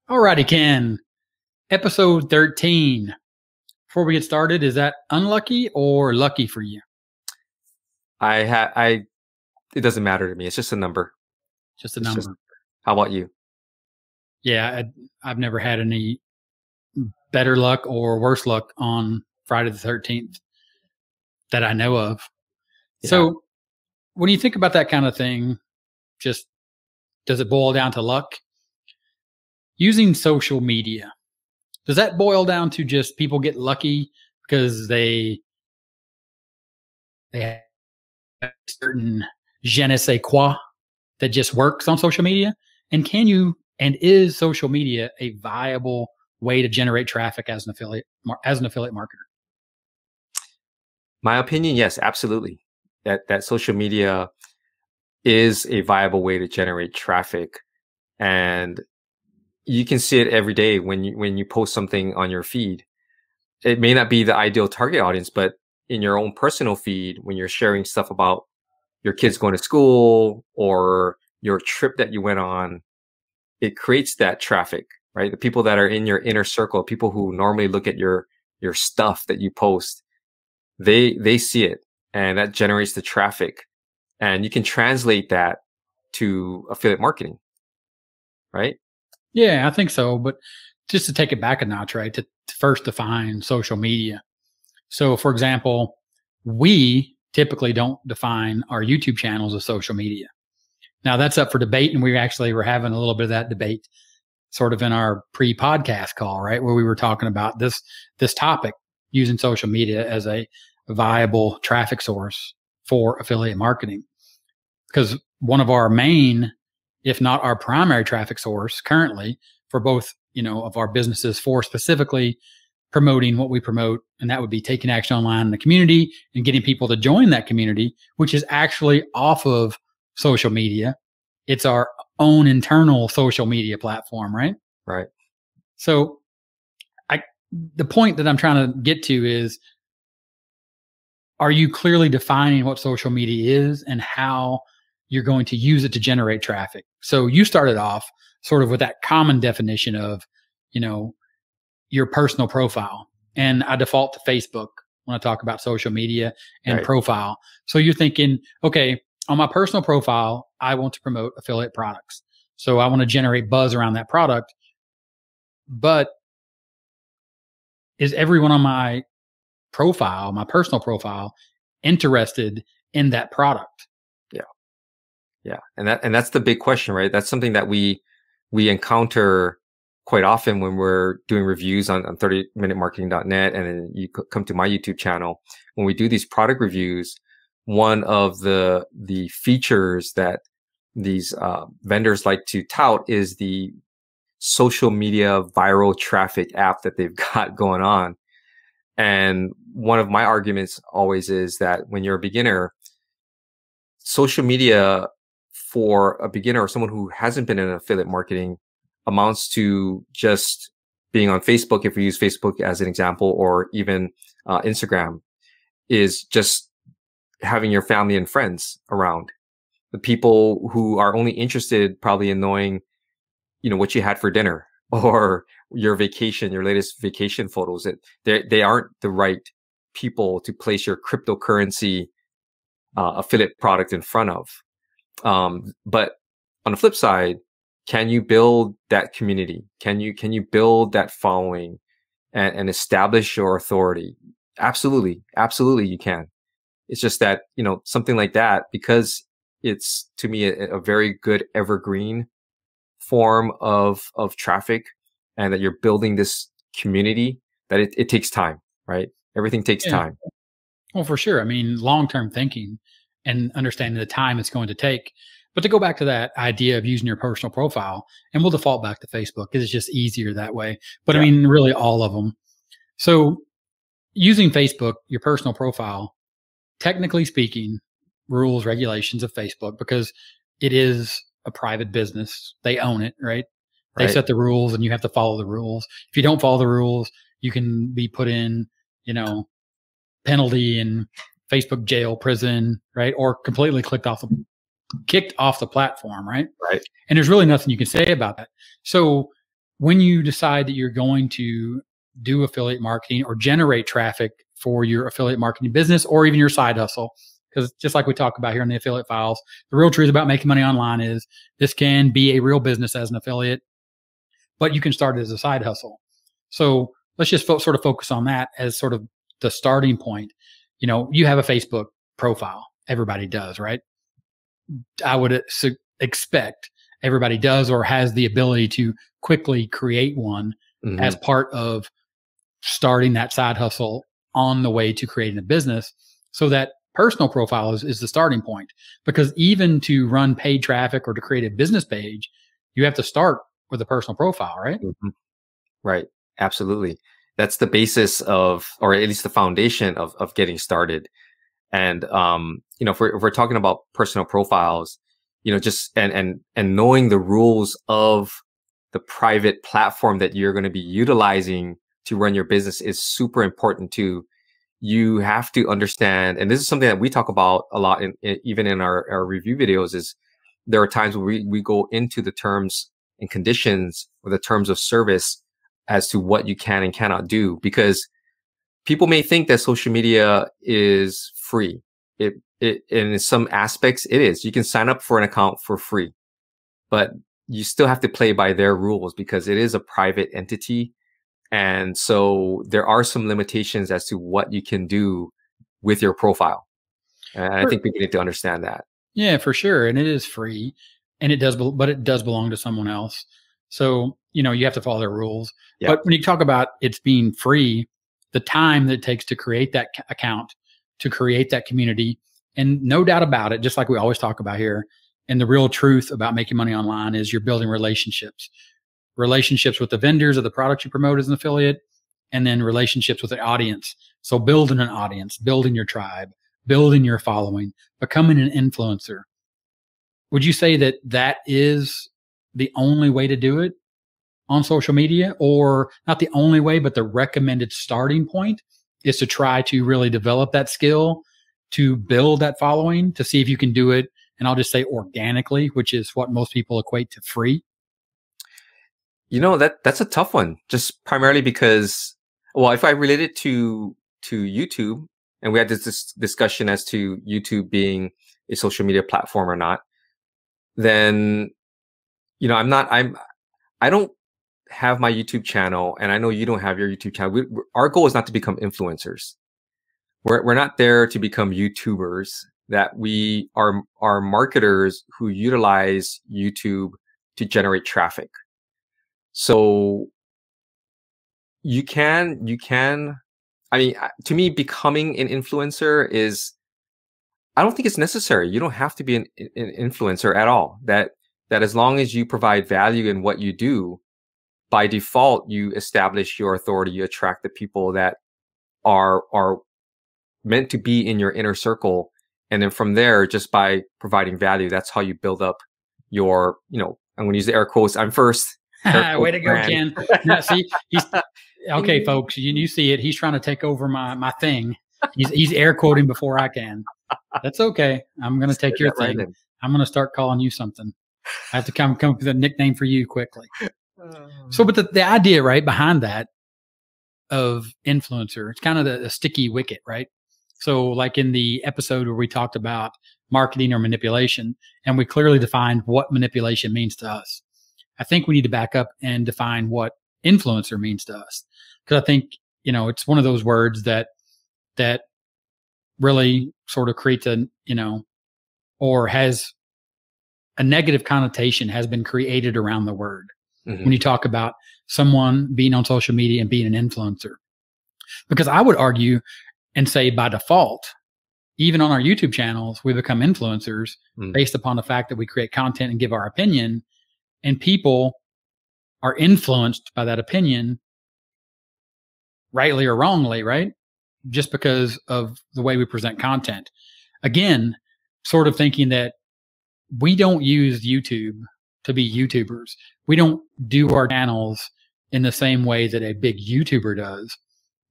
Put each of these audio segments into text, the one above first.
Alrighty, Ken. Episode 13. Before we get started, is that unlucky or lucky for you? It doesn't matter to me. It's just a number. Just a It's just, number. how about you? Yeah, I've never had any better luck or worse luck on Friday the 13th that I know of. Yeah. So when you think about that kind of thing, just does it boil down to luck? Using social media, does that boil down to just people get lucky because they have a certain je ne sais quoi that just works on social media? And is social media a viable way to generate traffic as an affiliate marketer? My opinion, yes, absolutely. That social media is a viable way to generate traffic. And you can see it every day when you post something on your feed. It may not be the ideal target audience, but in your own personal feed, when you're sharing stuff about your kids going to school or your trip that you went on, it creates that traffic, right? The people that are in your inner circle, people who normally look at your stuff that you post, they see it, and that generates the traffic. And you can translate that to affiliate marketing, right? Yeah, I think so. But just to take it back a notch, right? To first define social media. So, for example, we typically don't define our YouTube channels as social media. Now, that's up for debate, and we actually were having a little bit of that debate sort of in our pre-podcast call, right, where we were talking about this topic, using social media as a viable traffic source for affiliate marketing. Because one of our main, if not our primary traffic source currently for both, of our businesses, for specifically promoting what we promote, and that would be taking action online in the community and getting people to join that community, which is actually off of social media. It's our own internal social media platform, right? Right. So the point that I'm trying to get to is, are you clearly defining what social media is and how you're going to use it to generate traffic? So you started off sort of with that common definition of, your personal profile. And I default to Facebook when I talk about social media and Right. profile. So you're thinking, okay, on my personal profile, I want to promote affiliate products. So I want to generate buzz around that product. But is everyone on my profile, my personal profile, interested in that product? Yeah. Yeah. And that's the big question, right? That's something that we encounter quite often when we're doing reviews on 30minutemarketing.net, and then you come to my YouTube channel. When we do these product reviews, one of the features that these vendors like to tout is the social media viral traffic app that they've got going on. And one of my arguments always is that when you're a beginner, social media for a beginner or someone who hasn't been in affiliate marketing amounts to just being on Facebook, if we use Facebook as an example, or even Instagram, is just having your family and friends around. The people who are only interested probably in knowing, what you had for dinner or your vacation, your latest vacation photos. They aren't the right people to place your cryptocurrency affiliate product in front of. But on the flip side, can you build that community? Can you build that following and establish your authority? Absolutely. Absolutely you can. It's just that, something like that, because it's, to me, a very good evergreen form of traffic, and that you're building this community, that it takes time, right? Everything takes Yeah. time. Well, for sure. I mean, long-term thinking and understanding the time it's going to take. But to go back to that idea of using your personal profile, and we'll default back to Facebook because it's just easier that way. But I Yeah. mean, really all of them. So using Facebook, your personal profile, technically speaking, rules, regulations of Facebook, because it is a private business. They own it, right? They Right. set the rules and you have to follow the rules. If you don't follow the rules, you can be put in, penalty in Facebook jail, prison, right? Or completely kicked off the platform, right? Right. And there's really nothing you can say about that. So when you decide that you're going to do affiliate marketing or generate traffic for your affiliate marketing business or even your side hustle, because just like we talk about here in the affiliate files, the real truth about making money online is this can be a real business as an affiliate, but you can start it as a side hustle. So let's just sort of focus on that as sort of the starting point. You know, you have a Facebook profile. Everybody does, right? I would expect everybody does or has the ability to quickly create one as part of starting that side hustle on the way to creating a business. So that personal profile is the starting point, because even to run paid traffic or to create a business page, you have to start with a personal profile, right? Right. Absolutely. That's the basis of, or at least the foundation of getting started. And, you know, if we're talking about personal profiles, you know, just, and knowing the rules of the private platform that you're going to be utilizing to run your business is super important too. You have to understand, and this is something that we talk about a lot even in our review videos, is there are times where we go into the terms and conditions or the terms of service as to what you can and cannot do, because people may think that social media is free. And in some aspects it is. You can sign up for an account for free, but you still have to play by their rules because it is a private entity. And so there are some limitations as to what you can do with your profile. And I think people need to understand that. Yeah, for sure. And it is free, and it does, but it does belong to someone else. So, you know, you have to follow their rules. Yeah. But when you talk about it's being free, the time that it takes to create that account, to create that community, and no doubt about it, just like we always talk about here, and the real truth about making money online is you're building relationships with the vendors of the products you promote as an affiliate, and then relationships with the audience. So building an audience, building your tribe, building your following, becoming an influencer. Would you say that that is the only way to do it on social media? Or not the only way, but the recommended starting point is to try to really develop that skill, to build that following, to see if you can do it, and I'll just say organically, which is what most people equate to free? You know, that's a tough one, just primarily because, well, if I relate it to YouTube, and we had this discussion as to YouTube being a social media platform or not, then, you know, I don't have my YouTube channel, and I know you don't have your YouTube channel. Our goal is not to become influencers. We're not there to become YouTubers. That we are marketers who utilize YouTube to generate traffic. So you can, I mean, to me, becoming an influencer is, I don't think it's necessary. You don't have to be an influencer at all. That as long as you provide value in what you do, by default, you establish your authority. You attract the people that are meant to be in your inner circle. And then from there, just by providing value, that's how you build up your, you know, I'm going to use the air quotes, I'm first. Way to go, Ken. Now, see, he's okay, folks. You see it. He's trying to take over my thing. He's air quoting before I can. That's okay. I'm going to take your thing. Right, I'm going to start calling you something. I have to come up with a nickname for you quickly. So, but the idea right behind that of influencer, it's kind of the sticky wicket, right? So, like in the episode where we talked about marketing or manipulation, and we clearly defined what manipulation means to us. I think we need to back up and define what influencer means to us. Because I think, you know, it's one of those words that really sort of creates a, you know, or has a negative connotation has been created around the word. When you talk about someone being on social media and being an influencer. Because I would argue and say by default, even on our YouTube channels, we become influencers based upon the fact that we create content and give our opinion. And people are influenced by that opinion, rightly or wrongly, right? Just because of the way we present content. Again, sort of thinking that we don't use YouTube to be YouTubers. We don't do our channels in the same way that a big YouTuber does.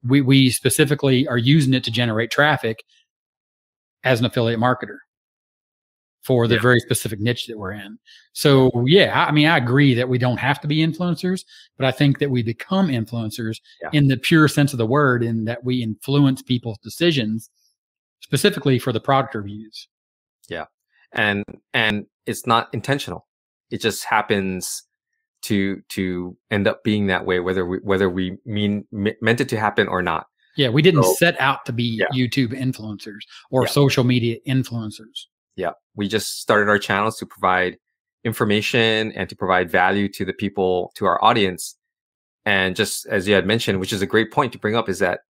We specifically are using it to generate traffic as an affiliate marketer. for the Yeah. very specific niche that we're in. So yeah, I mean, I agree that we don't have to be influencers, but I think that we become influencers Yeah. in the pure sense of the word, in that we influence people's decisions specifically for the product reviews. Yeah. And it's not intentional. It just happens to end up being that way, whether we meant it to happen or not. Yeah, we didn't So set out to be yeah, YouTube influencers or yeah, social media influencers. yeah. We just started our channels to provide information and to provide value to the people, to our audience. And just as you had mentioned, which is a great point to bring up, is that,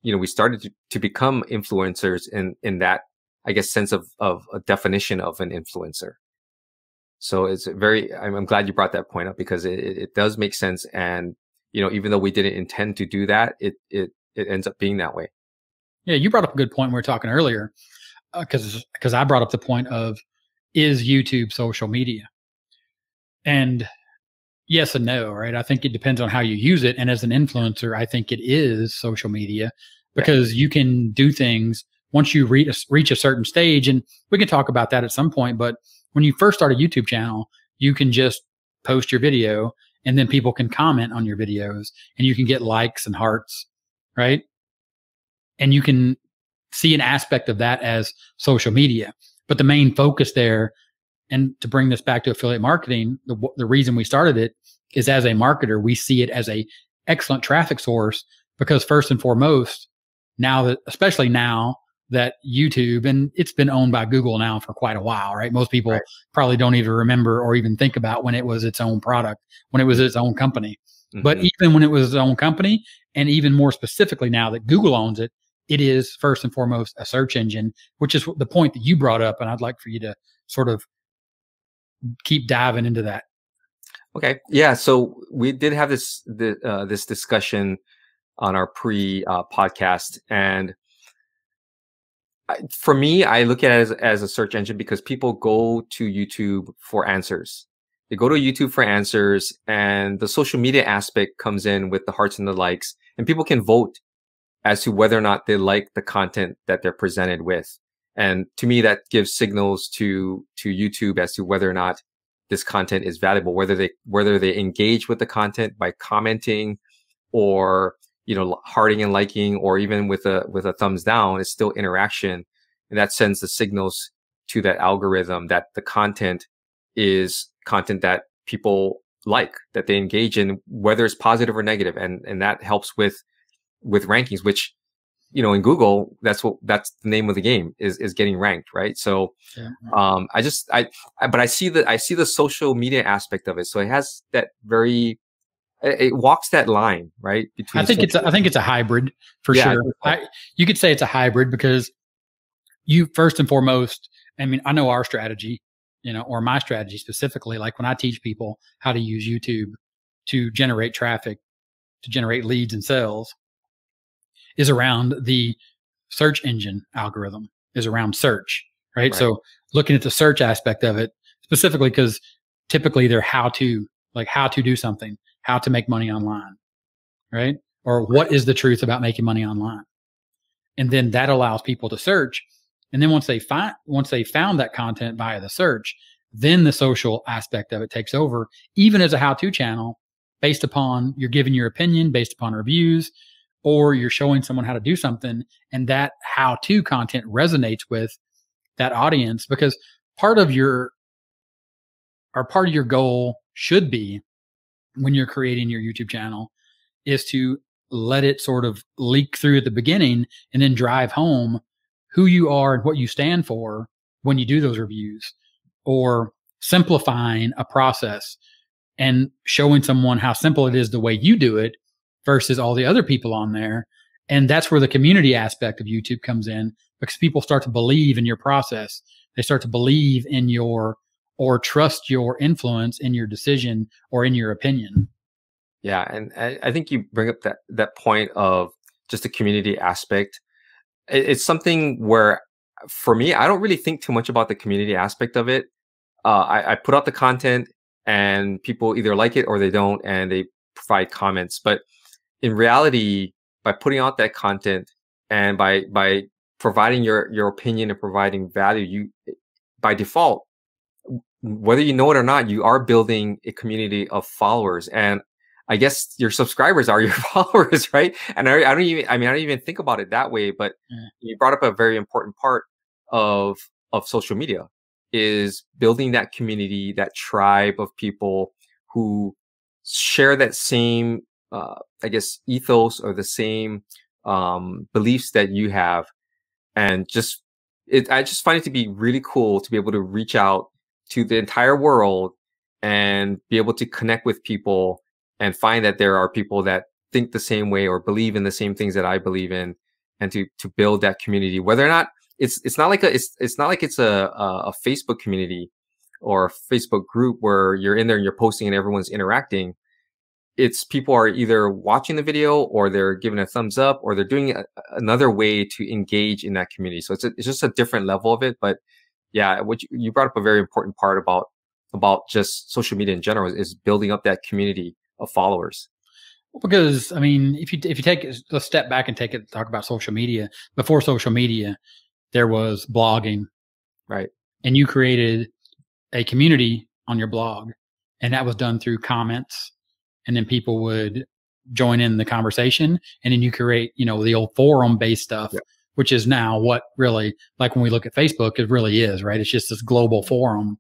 we started to become influencers in that, I guess, sense of a definition of an influencer. So I'm glad you brought that point up, because it does make sense. And, even though we didn't intend to do that, it ends up being that way. Yeah, you brought up a good point we were talking earlier, because I brought up the point of, is YouTube social media? And yes and no, right? I think it depends on how you use it. And as an influencer, I think it is social media, Yeah. because you can do things once you reach a certain stage. And we can talk about that at some point. But when you first start a YouTube channel, you can just post your video, and then people can comment on your videos, and you can get likes and hearts, right? And you can see an aspect of that as social media. But the main focus there, and to bring this back to affiliate marketing, the reason we started it is, as a marketer, we see it as a excellent traffic source, because first and foremost, especially now that YouTube, and it's been owned by Google now for quite a while, right? Most people Right. probably don't even remember or even think about when it was its own product, when it was its own company. But Mhm. even when it was its own company, and even more specifically now that Google owns it, it is first and foremost a search engine, which is the point that you brought up. And I'd like for you to sort of keep diving into that. Okay. Yeah. So we did have this discussion on our pre podcast, and for me, I look at it as a search engine, because people go to YouTube for answers. They go to YouTube for answers, and the social media aspect comes in with the hearts and the likes, and people can vote as to whether or not they like the content that they're presented with. And to me, that gives signals to YouTube as to whether or not this content is valuable, whether they engage with the content by commenting, or hearting and liking, or even with a thumbs down. It's still interaction, and that sends the signals to that algorithm that the content is content that people like, that they engage in, whether it's positive or negative. And that helps with rankings, which, in Google, that's the name of the game, is getting ranked, right? So Yeah. but I see the social media aspect of it. So it has that it walks that line, right? Between I think it's a hybrid for yeah, I sure. think so. You could say it's a hybrid, because you, first and foremost, I mean, I know our strategy, or my strategy specifically, like when I teach people how to use YouTube to generate traffic, to generate leads and sales, is around the search engine algorithm, is around search, right? Right. So looking at the search aspect of it specifically, because typically they're how to do something, how to make money online, right? Or what is the truth about making money online? And then that allows people to search. And then once they found that content via the search, then the social aspect of it takes over, even as a how-to channel, based upon you're giving your opinion based upon reviews, or you're showing someone how to do something, and that how-to content resonates with that audience. Because part of your goal should be, when you're creating your YouTube channel, is to let it sort of leak through at the beginning, and then drive home who you are and what you stand for when you do those reviews, or simplifying a process and showing someone how simple it is the way you do it versus all the other people on there. And that's where the community aspect of YouTube comes in, because people start to believe in your process. They start to believe in or trust your influence in your decision or in your opinion. Yeah, and I think you bring up that point of just the community aspect. It's something where, for me, I don't really think too much about the community aspect of it. I put out the content, and people either like it or they don't, and they provide comments. But in reality, by putting out that content, and by providing your opinion and providing value, by default, whether you know it or not, you are building a community of followers. And I guess your subscribers are your followers, right? And I don't even, I mean, I don't even think about it that way, but Yeah. you brought up a very important part of, social media is building that community, that tribe of people who share that same, I guess, ethos or the same, beliefs that you have. And just I just find it to be really cool to be able to reach out to the entire world and be able to connect with people and find that there are people that think the same way or believe in the same things that I believe in, and to build that community. Whether or not it's not like it's not like it's a Facebook community or a Facebook group where you're in there and you're posting and everyone's interacting. It's people are either watching the video or they're giving a thumbs up or they're doing another way to engage in that community. So it's just a different level of it. But yeah, what you brought up a very important part about just social media in general is building up that community of followers. Because I mean, if you take a step back and talk about social media, before social media, there was blogging, Right. and you created a community on your blog, and that was done through comments, and then people would join in the conversation, and then you create, you know, the old forum based stuff, Yeah. which is now what really, like when we look at Facebook, it really is, right? It's just this global forum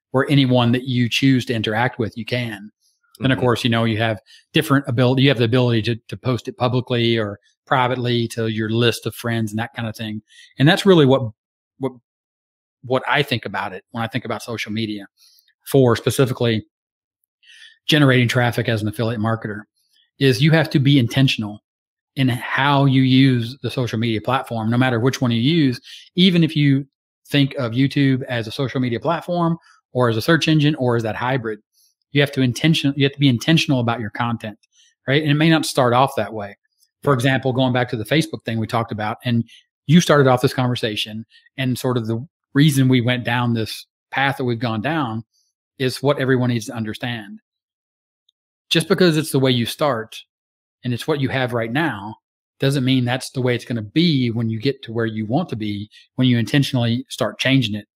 where anyone that you choose to interact with, you can. Then of course, you know, you have different ability. You have the ability to post it publicly or privately to your list of friends and that kind of thing. And that's really what I think about it when I think about social media for specifically generating traffic as an affiliate marketer is you have to be intentional in how you use the social media platform, no matter which one you use. Even if you think of YouTube as a social media platform or as a search engine or as that hybrid, you have to be intentional about your content, right? And it may not start off that way. For example, going back to the Facebook thing we talked about, and you started off this conversation, and sort of the reason we went down this path that we've gone down is what everyone needs to understand. Just because it's the way you start and it's what you have right now doesn't mean that's the way it's going to be when you get to where you want to be, when you intentionally start changing it.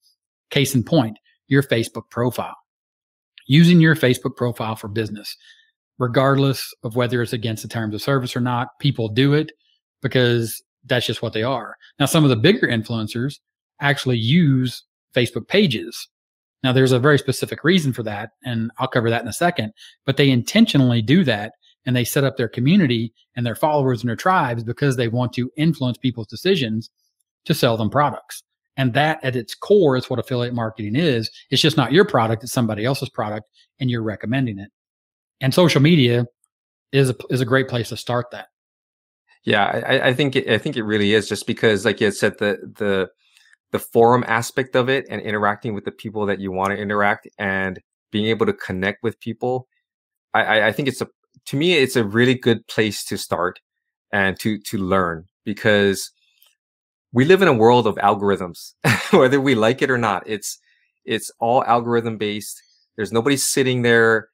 Case in point, your Facebook profile. Using your Facebook profile for business, regardless of whether it's against the terms of service or not, people do it because that's just what they are. Now, some of the bigger influencers actually use Facebook pages. Now, there's a very specific reason for that, and I'll cover that in a second, but they intentionally do that, and they set up their community and their followers and their tribes because they want to influence people's decisions to sell them products. And that at its core is what affiliate marketing is. It's just not your product, it's somebody else's product, and you're recommending it. And social media is a great place to start that. Yeah, I think it really is, just because, like you said, the forum aspect of it and interacting with the people that you want to interact and being able to connect with people. I think to me, it's a really good place to start and to learn, because we live in a world of algorithms, whether we like it or not. It's all algorithm based. There's nobody sitting there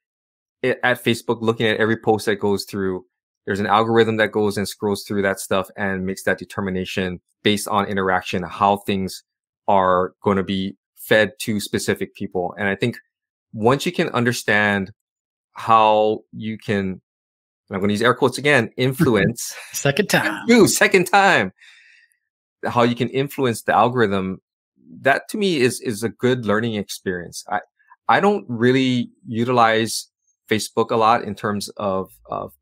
at Facebook looking at every post that goes through. There's an algorithm that goes and scrolls through that stuff and makes that determination based on interaction, how things are going to be fed to specific people. And I think once you can understand how you can, and I'm going to use air quotes again, influence. Second time. Ooh, second time. How you can influence the algorithm, that to me is a good learning experience. I don't really utilize Facebook a lot in terms of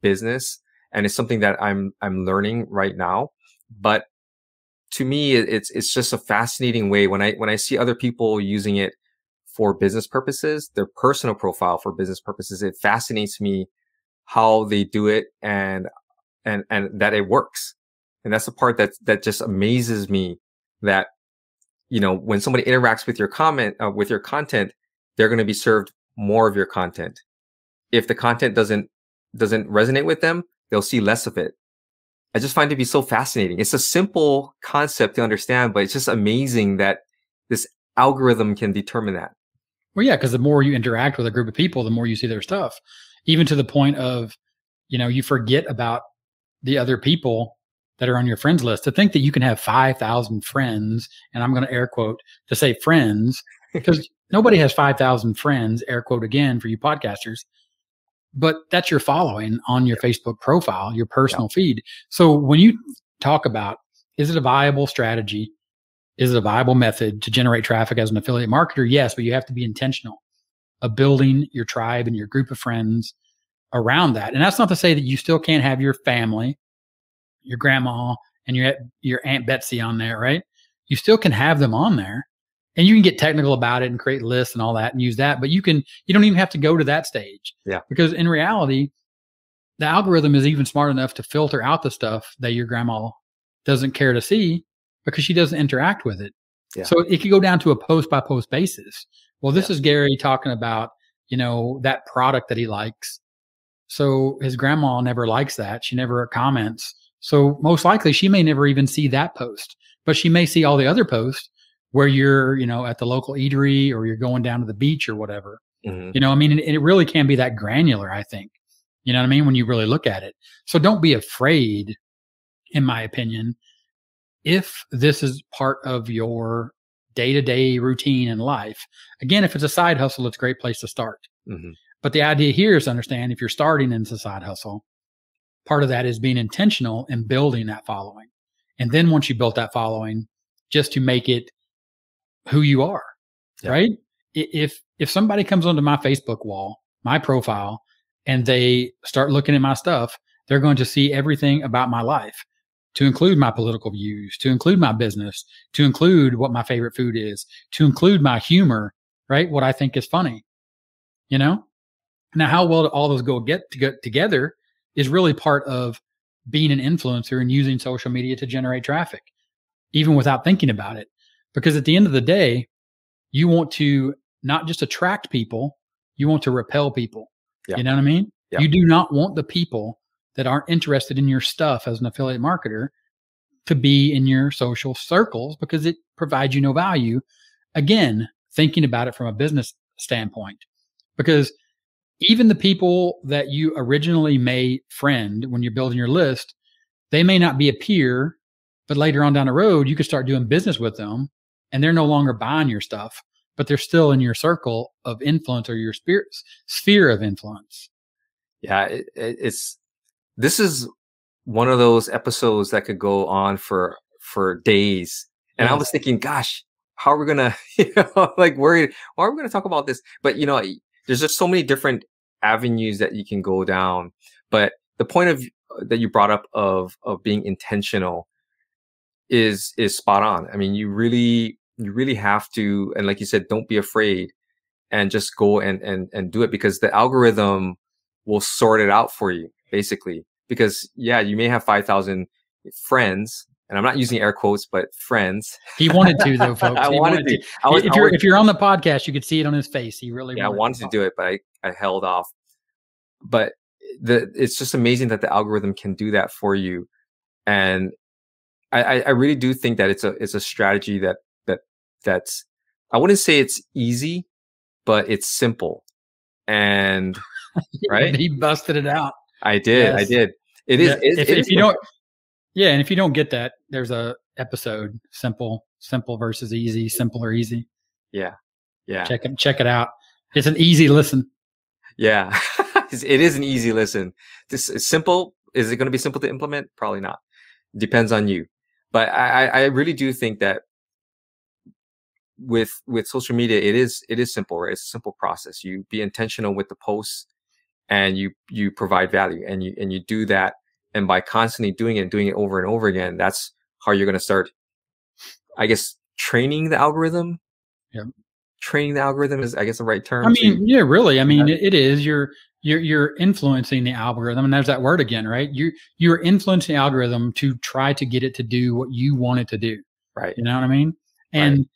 business, and it's something that I'm learning right now. But to me, it's just a fascinating way when I see other people using it for business purposes, their personal profile for business purposes. It fascinates me how they do it and that it works. And that's the part that just amazes me, that, you know, when somebody interacts with your with your content, they're going to be served more of your content. If the content doesn't resonate with them, they'll see less of it. I just find it to be so fascinating. It's a simple concept to understand, but it's just amazing that this algorithm can determine that. Well, yeah, because the more you interact with a group of people, the more you see their stuff, even to the point of, you know, you forget about the other people that are on your friends list. To think that you can have 5,000 friends, and I'm going to air quote to say friends, because Nobody has 5,000 friends, air quote again for you podcasters, but that's your following on your Facebook profile, your personal feed. So when you talk about, is it a viable strategy? Is it a viable method to generate traffic as an affiliate marketer? Yes, but you have to be intentional of building your tribe and your group of friends around that. And that's not to say that you still can't have your family, your grandma, and your Aunt Betsy on there, right? You still can have them on there, and you can get technical about it and create lists and all that and use that. But you don't even have to go to that stage. Yeah. Because in reality, the algorithm is even smart enough to filter out the stuff that your grandma doesn't care to see because she doesn't interact with it. Yeah. So it could go down to a post by post basis. Well, this is Gary talking about, that product that he likes. So his grandma never likes that. She never comments. So most likely she may never even see that post, but she may see all the other posts where you're, at the local eatery or you're going down to the beach or whatever. Mm-hmm. And it really can be that granular, I think. You know what I mean? When you really look at it. So don't be afraid, in my opinion, if this is part of your day-to-day routine in life. Again, if it's a side hustle, it's a great place to start. Mm-hmm. But the idea here is to understand if you're starting into a side hustle, part of that is being intentional and building that following. And then once you built that following, just to make it who you are, right? If somebody comes onto my Facebook wall, my profile, and they start looking at my stuff, they're going to see everything about my life, to include my political views, to include my business, to include what my favorite food is, to include my humor, right? What I think is funny, Now, how well do all those go together is really part of being an influencer and using social media to generate traffic, even without thinking about it. Because at the end of the day, you want to not just attract people, you want to repel people. Yeah. You know what I mean? Yeah. You do not want the people that aren't interested in your stuff as an affiliate marketer to be in your social circles because it provides you no value. Again, thinking about it from a business standpoint, because even the people that you originally may friend when you're building your list, they may not be a peer, but later on down the road, you could start doing business with them and they're no longer buying your stuff, but they're still in your circle of influence or your sphere of influence. Yeah. This is one of those episodes that could go on for days. And I was thinking, gosh, how are we going to, worried, why are we going to talk about this? But, there's just so many different avenues that you can go down. But the point that you brought up of being intentional is spot on. I mean, you really have to, and like you said, don't be afraid and just go and do it, because the algorithm will sort it out for you, basically. Because you may have 5,000 friends, and I'm not using air quotes, but friends. He wanted to, though, folks. I wanted to. If you're on the podcast, you could see it on his face. He really I wanted to do it, but I held off. But it's just amazing that the algorithm can do that for you. And I really do think that it's a strategy that's, I wouldn't say it's easy, but it's simple. And right, he busted it out. I did. It is. If you don't, and if you don't get that, there's a episode, simple versus easy, simple or easy. Yeah. Check it out. It's an easy listen. Yeah, it is an easy listen. This is simple. Is it going to be simple to implement? Probably not. Depends on you. But I really do think that with social media, it is simple, right? It's a simple process. You be intentional with the posts, and you provide value, and you do that. And by constantly doing it over and over again, that's how you're going to start, I guess, training the algorithm. Yeah. Training the algorithm is, I guess, the right term. I mean, really. I mean, it is. You're influencing the algorithm, and there's that word again, right? You're influencing the algorithm to try to get it to do what you want it to do. Right. You know what I mean? And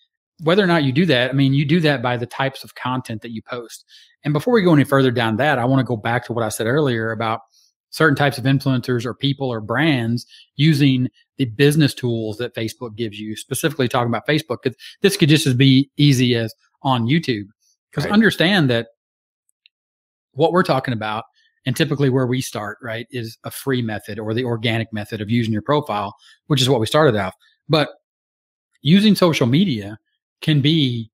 whether or not you do that, I mean, you do that by the types of content that you post. And before we go any further down that, I want to go back to what I said earlier about certain types of influencers or people or brands using the business tools that Facebook gives you, specifically talking about Facebook, because this could just as be easy as on YouTube. Because understand that what we're talking about, and typically where we start, right, is a free method or the organic method of using your profile, which is what we started out. But using social media can be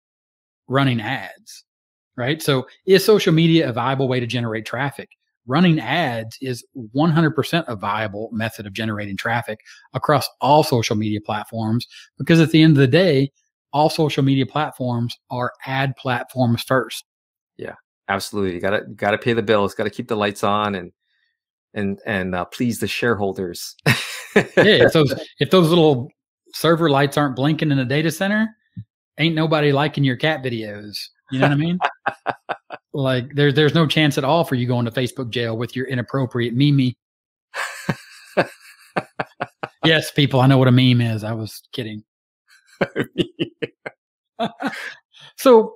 running ads, right? So is social media a viable way to generate traffic? Running ads is 100% a viable method of generating traffic across all social media platforms, because at the end of the day, all social media platforms are ad platforms first. Yeah, absolutely. You gotta pay the bills, gotta keep the lights on, and please the shareholders. Yeah, if those little server lights aren't blinking in a data center, ain't nobody liking your cat videos. You know what I mean? Like there's no chance at all for you going to Facebook jail with your inappropriate meme. Yes, people, I know what a meme is. I was kidding. So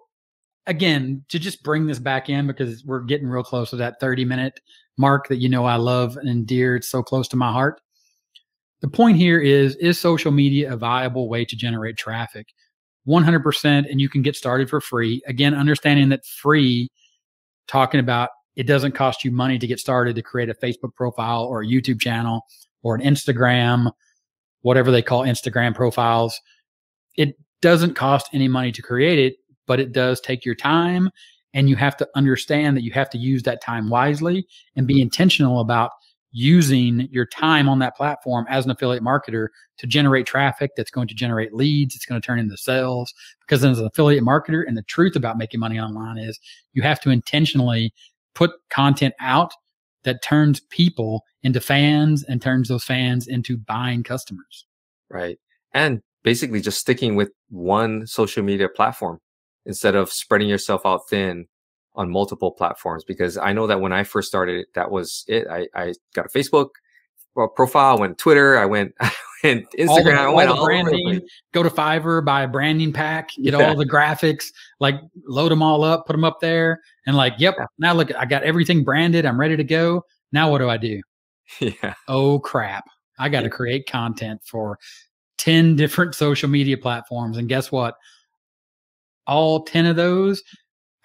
again, to just bring this back in, because we're getting real close to that 30-minute mark that I love and endear. It's so close to my heart. The point here is social media a viable way to generate traffic? 100%, and you can get started for free. Again, understanding that free, talking about it doesn't cost you money to get started to create a Facebook profile or a YouTube channel or an Instagram, whatever they call Instagram profiles. It doesn't cost any money to create it, but it does take your time, and you have to understand that you have to use that time wisely and be intentional about using your time on that platform as an affiliate marketer to generate traffic that's going to generate leads. It's going to turn into sales, because as an affiliate marketer, and the truth about making money online is you have to intentionally put content out that turns people into fans and turns those fans into buying customers. Right. And basically just sticking with one social media platform instead of spreading yourself out thin on multiple platforms. Because I know that when I first started, that was it. I got a Facebook profile, I went Twitter, I went, Instagram, I went all over the place. Go to Fiverr, buy a branding pack, get all the graphics, like load them all up, put them up there, and like, yep, now look, I got everything branded, I'm ready to go. Now what do I do? Yeah. Oh crap, I got to create content for 10 different social media platforms, and guess what? All 10 of those,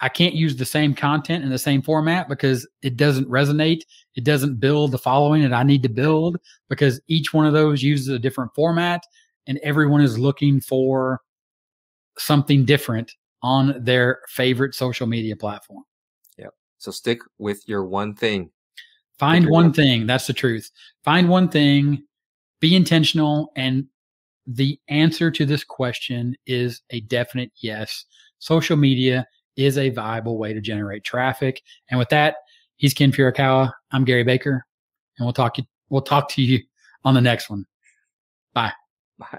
I can't use the same content in the same format because it doesn't resonate. It doesn't build the following that I need to build, because each one of those uses a different format, and everyone is looking for something different on their favorite social media platform. Yep. So stick with your one thing. Find one thing. That's the truth. Find one thing, be intentional, and the answer to this question is a definite yes. Social media is a viable way to generate traffic. And with that, he's Ken Furukawa. I'm Gary Baker, and we'll talk to you on the next one. Bye. Bye.